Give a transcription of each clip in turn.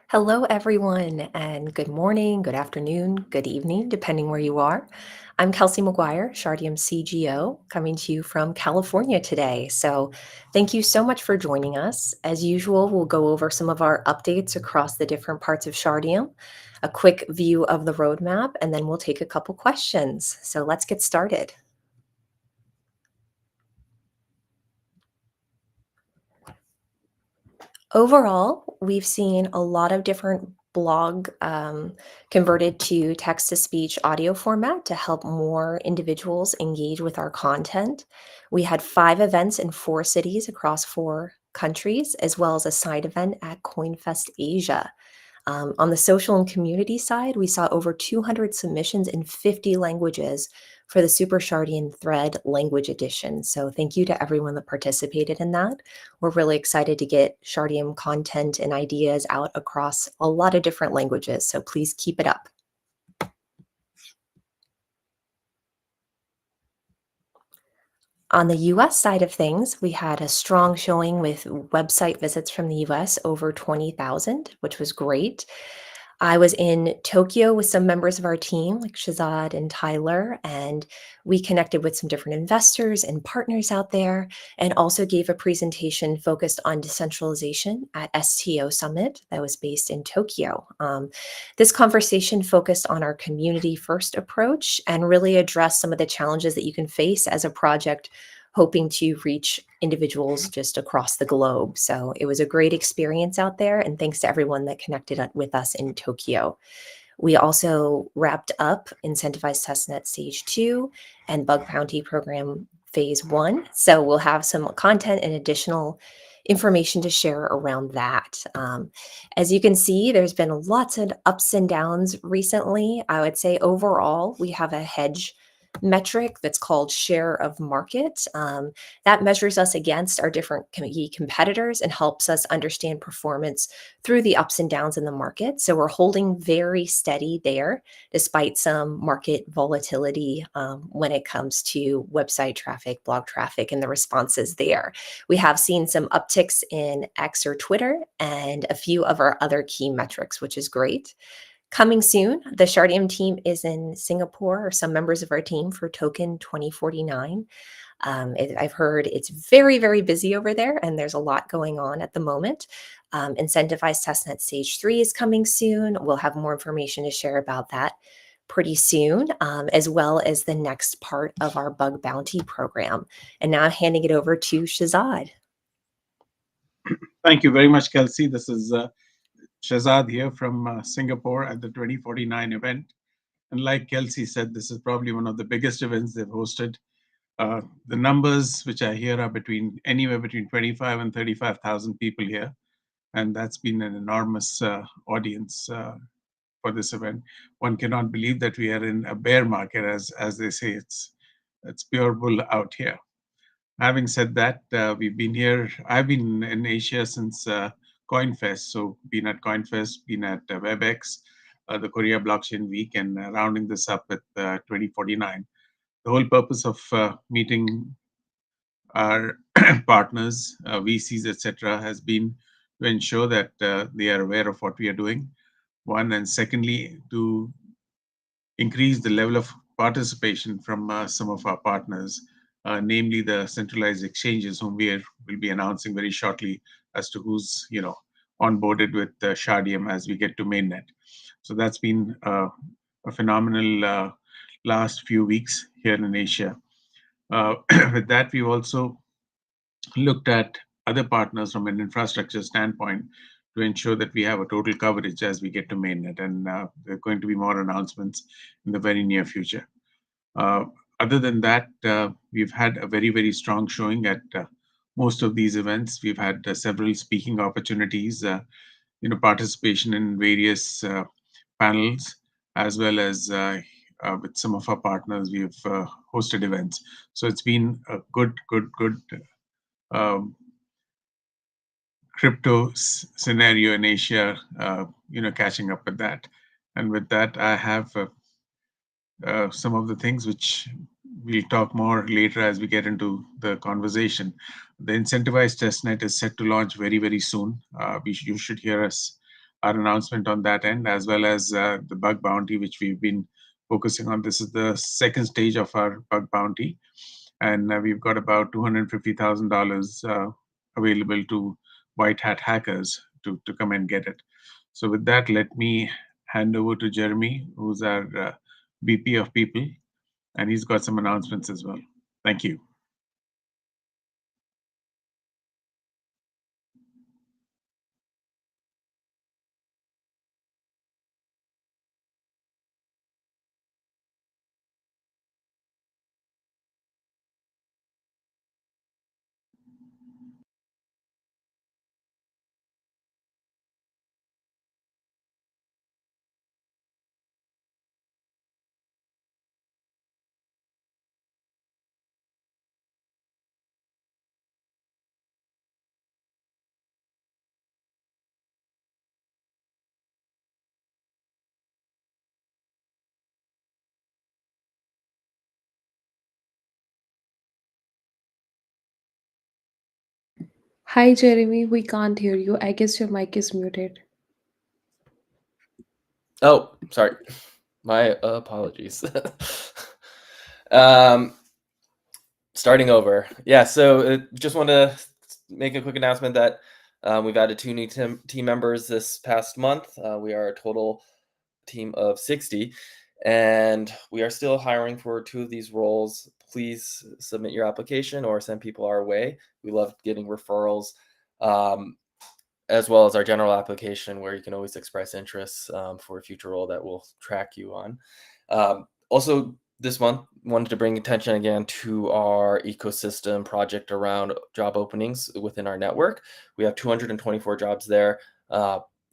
Hello, everyone, and good morning, good afternoon, good evening, depending where you are. I'm Kelsey McGuire, Shardeum CGO, coming to you from California today. So, thank you so much for joining us. As usual, we'll go over some of our updates across the different parts of Shardeum, a quick view of the roadmap, and then we'll take a couple questions. So, let's get started. Overall, we've seen a lot of different blog converted to text-to-speech audio format to help more individuals engage with our content. We had 5 events in 4 cities across 4 countries, as well as a side event at CoinFest Asia. On the social and community side, we saw over 200 submissions in 50 languages for the Super Shardian Thread Language Edition. So thank you to everyone that participated in that. We're really excited to get Shardium content and ideas out across a lot of different languages. So please keep it up. On the US side of things, we had a strong showing with website visits from the US, over 20,000, which was great. I was in Tokyo with some members of our team, like Shazad and Tyler, and we connected with some different investors and partners out there, and also gave a presentation focused on decentralization at STO Summit that was based in Tokyo. This conversation focused on our community-first approach and really addressed some of the challenges that you can face as a project hoping to reach individuals just across the globe. So it was a great experience out there, and thanks to everyone that connected with us in Tokyo. We also wrapped up Incentivized Testnet Stage 2 and Bug Bounty Program Phase 1. So we'll have some content and additional information to share around that. As you can see, there's been lots of ups and downs recently. I would say overall, we have a hedge metric that's called share of market. That measures us against our different key competitors and helps us understand performance through the ups and downs in the market. So we're holding very steady there, despite some market volatility when it comes to website traffic, blog traffic, and the responses there. We have seen some upticks in X or Twitter and a few of our other key metrics, which is great. Coming soon, the Shardium team is in Singapore, or some members of our team, for Token 2049. I've heard it's very, very busy over there, and there's a lot going on at the moment. Incentivized Testnet Stage 3 is coming soon. We'll have more information to share about that pretty soon, as well as the next part of our Bug Bounty program. And now I'm handing it over to Shazad. Thank you very much, Kelsey. This is Shazad here from Singapore at the 2049 event. And like Kelsey said, this is probably one of the biggest events they've hosted. The numbers which I hear are anywhere between 25 and 35,000 people here. And that's been an enormous audience for this event. One cannot believe that we are in a bear market, as they say. It's pure bull out here. Having said that, we've been here. I've been in Asia since CoinFest. So been at CoinFest, been at WebEx, the Korea Blockchain Week, and rounding this up with 2049. The whole purpose of meeting our partners, VCs, etc., has been to ensure that they are aware of what we are doing, one, and secondly, to increase the level of participation from some of our partners, namely the centralized exchanges, whom will be announcing very shortly as to who's onboarded with Shardeum as we get to mainnet. So that's been a phenomenal last few weeks here in Asia. With that, we've also looked at other partners from an infrastructure standpoint to ensure that we have a total coverage as we get to mainnet. And there are going to be more announcements in the very near future. Uh, Other than that, we've had a very, very strong showing at most of these events. We've had several speaking opportunities, participation in various panels, as well as with some of our partners, we've hosted events. So it's been a good um, crypto scenario in Asia, catching up with that. And with that, I have some of the things which we'll talk more later as we get into the conversation. The incentivized testnet is set to launch very, very soon. You should hear our announcement on that end, as well as the bug bounty, which we've been focusing on. This is the second stage of our bug bounty, and we've got about $250,000 available to white hat hackers to come and get it. So with that, let me hand over to Jeremy, who's our VP of People, and he's got some announcements as well. Thank you. Hi, Jeremy. We can't hear you. I guess your mic is muted. Oh, sorry. My apologies. um, Starting over. Yeah, so just want to make a quick announcement that we've added two new team members this past month. We are a total team of 60, and we are still hiring for two of these roles. Please submit your application or send people our way. We love getting referrals. As well as our general application, where you can always express interest for a future role that we'll track you on. Also, this month, wanted to bring attention again to our ecosystem project around job openings within our network. We have 224 jobs there.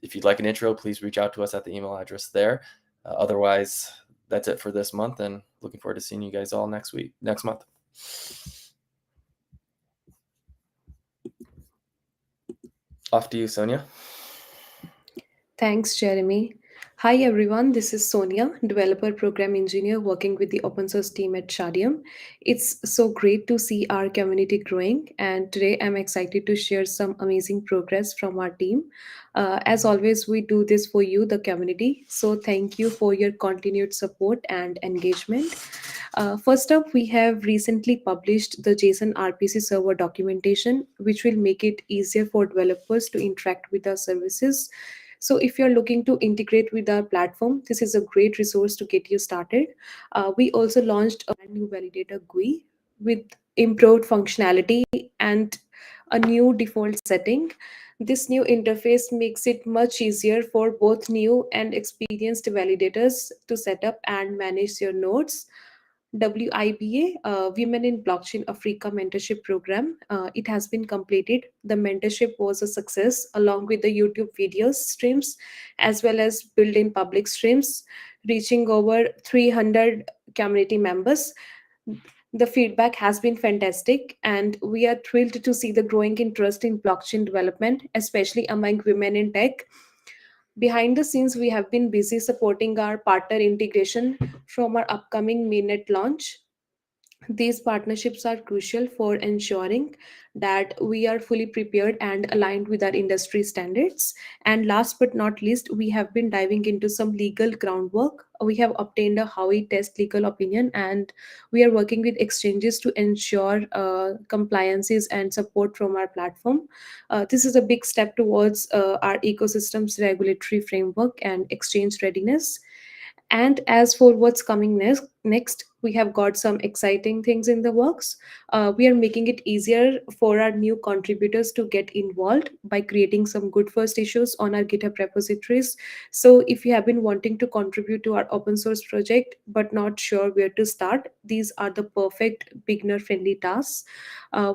If you'd like an intro, please reach out to us at the email address there. Otherwise, that's it for this month, and looking forward to seeing you guys all next month. Off to you, Sonia. Thanks, Jeremy. Hi, everyone. This is Sonia, developer program engineer working with the open source team at Shardeum. It's so great to see our community growing, and today I'm excited to share some amazing progress from our team. As always, we do this for you, the community. So thank you for your continued support and engagement. First up, we have recently published the JSON RPC server documentation, which will make it easier for developers to interact with our services. So, if you're looking to integrate with our platform, this is a great resource to get you started. We also launched a brand new validator GUI with improved functionality and a new default setting. This new interface makes it much easier for both new and experienced validators to set up and manage your nodes. WIBA, Women in Blockchain Africa Mentorship Program. It has been completed. The mentorship was a success, along with the YouTube video streams, as well as built-in public streams, reaching over 300 community members. The feedback has been fantastic, and we are thrilled to see the growing interest in blockchain development, especially among women in tech. Behind the scenes, we have been busy supporting our partner integration from our upcoming mainnet launch. These partnerships are crucial for ensuring that we are fully prepared and aligned with our industry standards. And last but not least, we have been diving into some legal groundwork. We have obtained a Howie test legal opinion, and we are working with exchanges to ensure compliances and support from our platform. This is a big step towards our ecosystem's regulatory framework and exchange readiness. And as for what's coming next, we have got some exciting things in the works. We are making it easier for our new contributors to get involved by creating some good first issues on our GitHub repositories. So if you have been wanting to contribute to our open source project but not sure where to start, these are the perfect beginner friendly tasks.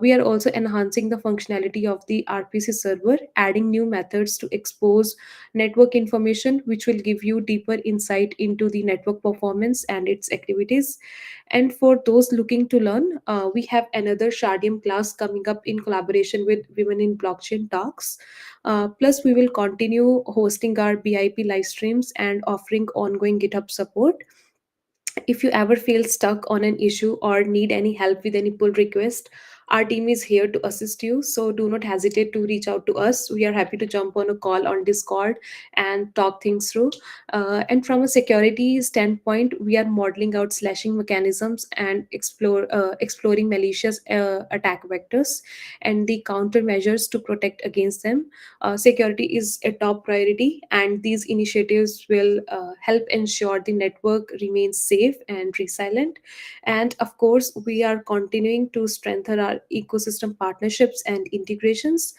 We are also enhancing the functionality of the RPC server, adding new methods to expose network information, which will give you deeper insight into the network performance and its activities. And for those looking to learn, we have another Shardeum class coming up in collaboration with Women in Blockchain Talks. Plus, we will continue hosting our BIP live streams and offering ongoing GitHub support. If you ever feel stuck on an issue or need any help with any pull request, our team is here to assist you. So do not hesitate to reach out to us. We are happy to jump on a call on Discord and talk things through. And from a security standpoint, we are modeling out slashing mechanisms and exploring malicious attack vectors and the countermeasures to protect against them. Security is a top priority, and these initiatives will help ensure the network remains safe and resilient. And of course, we are continuing to strengthen our ecosystem partnerships and integrations.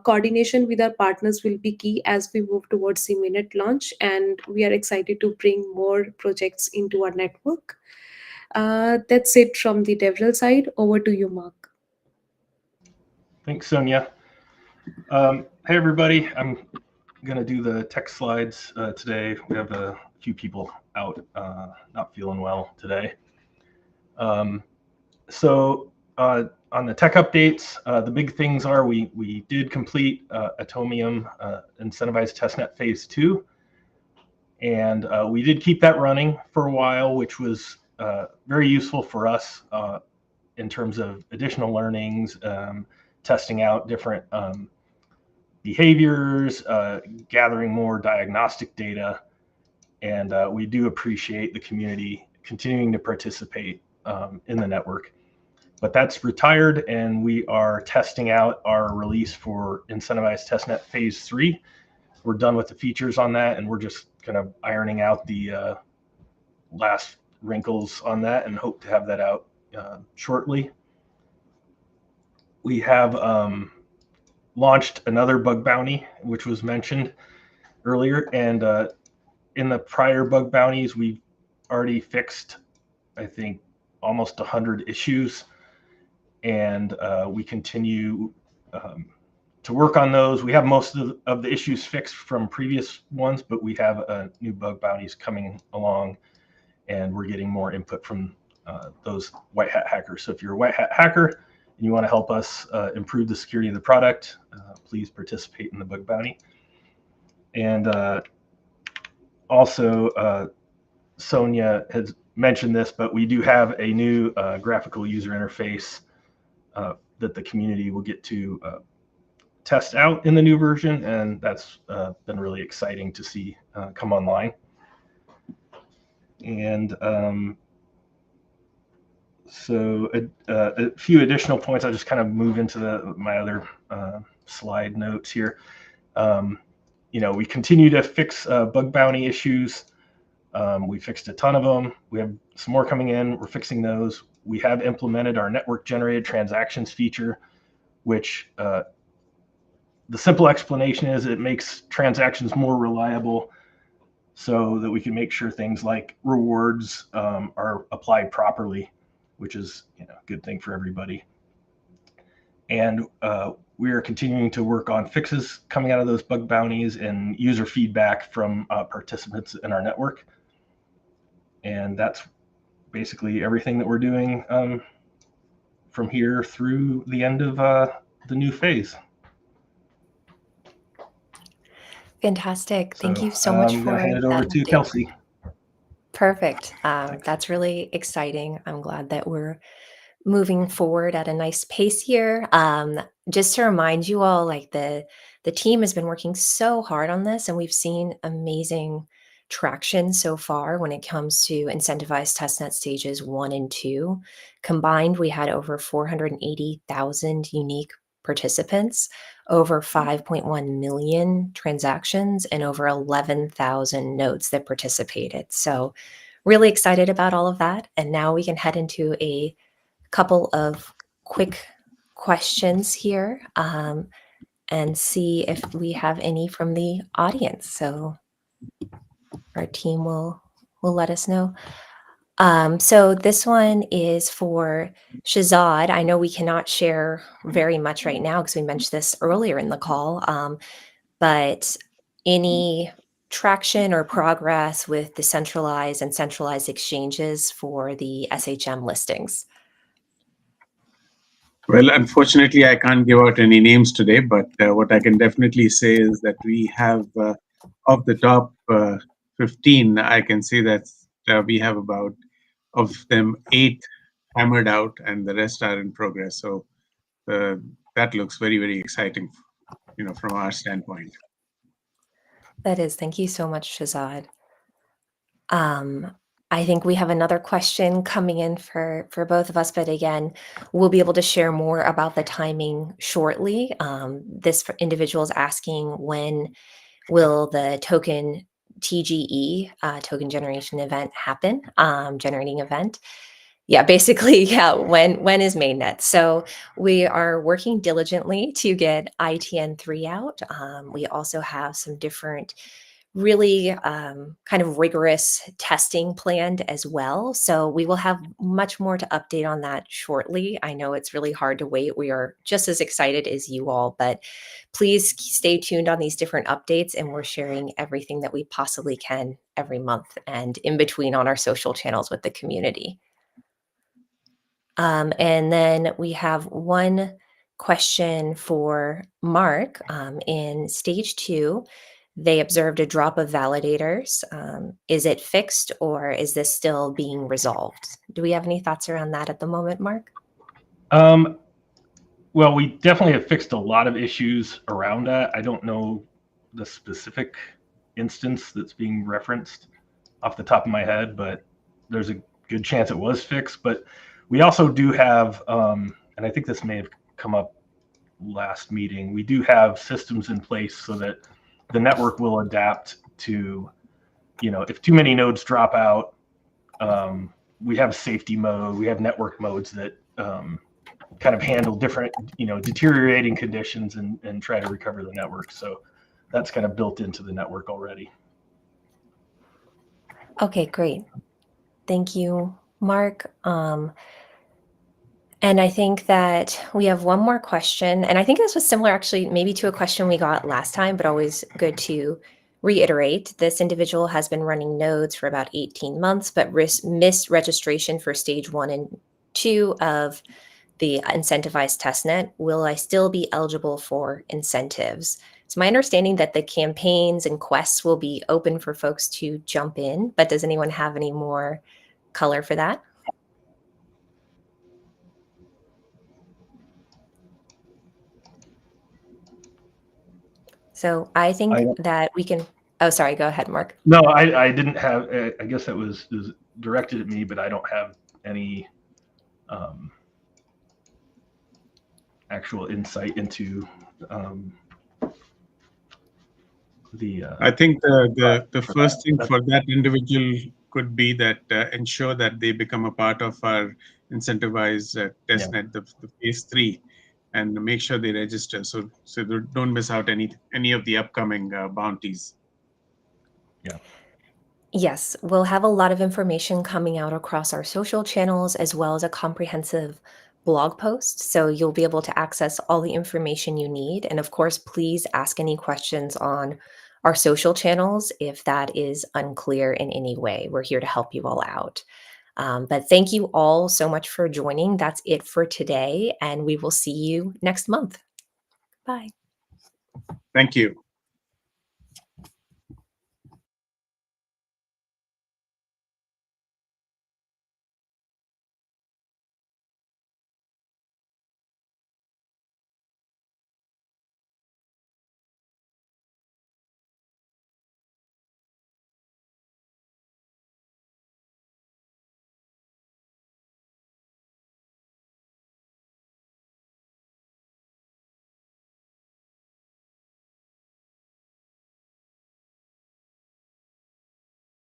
Coordination with our partners will be key as we move towards the minute launch, and we are excited to bring more projects into our network. That's it from the DevRel side. Over to you, Mark. Thanks, Sonia. Hey, everybody. I'm going to do the tech slides today. We have a few people out not feeling well today. So on the tech updates, the big things are we did complete Atomium Incentivized Testnet Phase 2. And we did keep that running for a while, which was very useful for us in terms of additional learnings, testing out different behaviors, gathering more diagnostic data. And we do appreciate the community continuing to participate in the network. But that's retired, and we are testing out our release for Incentivized Testnet Phase 3. We're done with the features on that, and we're just kind of ironing out the last wrinkles on that and hope to have that out shortly. We have launched another bug bounty, which was mentioned earlier. And in the prior bug bounties, we've already fixed, I think, almost 100 issues. And we continue to work on those. We have most of the issues fixed from previous ones, but we have new bug bounties coming along, and we're getting more input from those white hat hackers. So if you're a white hat hacker and you want to help us improve the security of the product, please participate in the bug bounty. And also, Sonia has mentioned this, but we do have a new graphical user interface that the community will get to test out in the new version, and that's been really exciting to see come online. And so a few additional points. I'll just kind of move into my other slide notes here. We continue to fix bug bounty issues. We fixed a ton of them. We have some more coming in. We're fixing those. We have implemented our network generated transactions feature, which the simple explanation is it makes transactions more reliable so that we can make sure things like rewards are applied properly, which is a good thing for everybody. And we are continuing to work on fixes coming out of those bug bounties and user feedback from participants in our network. And that's basically everything that we're doing from here through the end of the new phase. Fantastic. Thank you so much I'm for going to hand it over that to update. Kelsey. Perfect. Thanks. That's really exciting. I'm glad that we're moving forward at a nice pace here. Just to remind you all, like the team has been working so hard on this, and we've seen amazing traction so far when it comes to incentivized testnet stages 1 and 2. Combined, we had over 480,000 unique participants, over 5.1 million transactions, and over 11,000 nodes that participated. So really excited about all of that. And now we can head into a couple of quick questions here, and see if we have any from the audience. So our team will let us know. So this one is for Shazad. I know we cannot share very much right now because we mentioned this earlier in the call, but any traction or progress with decentralized and centralized exchanges for the SHM listings? Well, unfortunately, I can't give out any names today, but what I can definitely say is that we have, of the top 15, I can say that we have about, of them, 8 hammered out, and the rest are in progress. So that looks very, very exciting, from our standpoint. That is. Thank you so much, Shazad. I think we have another question coming in for both of us, but again, we'll be able to share more about the timing shortly. This individual is asking, when will the token TGE, token generation event, happen? Generating event. Yeah, basically, yeah. When is mainnet? So we are working diligently to get ITN3 out. We also have some different really kind of rigorous testing planned as well. So we will have much more to update on that shortly. I know it's really hard to wait. We are just as excited as you all, but please stay tuned on these different updates, and we're sharing everything that we possibly can every month and in between on our social channels with the community. And then we have one question for Mark. In stage 2, they observed a drop of validators. Is it fixed, or is this still being resolved? Do we have any thoughts around that at the moment, Mark? Well, we definitely have fixed a lot of issues around that. I don't know the specific instance that's being referenced off the top of my head, but there's a good chance it was fixed. But we also do have, and I think this may have come up last meeting, we do have systems in place so that the network will adapt to, if too many nodes drop out, we have safety mode, we have network modes that kind of handle different, deteriorating conditions and try to recover the network. So that's kind of built into the network already. Okay, great. Thank you, Mark. And I think that we have one more question, and I think this was similar actually maybe to a question we got last time, but always good to reiterate. This individual has been running nodes for about 18 months, but missed registration for stage 1 and 2 of the incentivized testnet. Will I still be eligible for incentives? It's my understanding that the campaigns and quests will be open for folks to jump in, but does anyone have any more color for that? So I think that we can. Oh, sorry. Go ahead, Mark. No, I didn't have. I guess that was directed at me, but I don't have any actual insight into the. I think the first thing for that individual could be that ensure that they become a part of our incentivized testnet, the phase 3, and make sure they register so they don't miss out any of the upcoming bounties. Yeah. Yes, we'll have a lot of information coming out across our social channels, as well as a comprehensive blog post. So you'll be able to access all the information you need. And of course, please ask any questions on our social channels if that is unclear in any way. We're here to help you all out. But thank you all so much for joining. That's it for today, and we will see you next month. Bye. Thank you.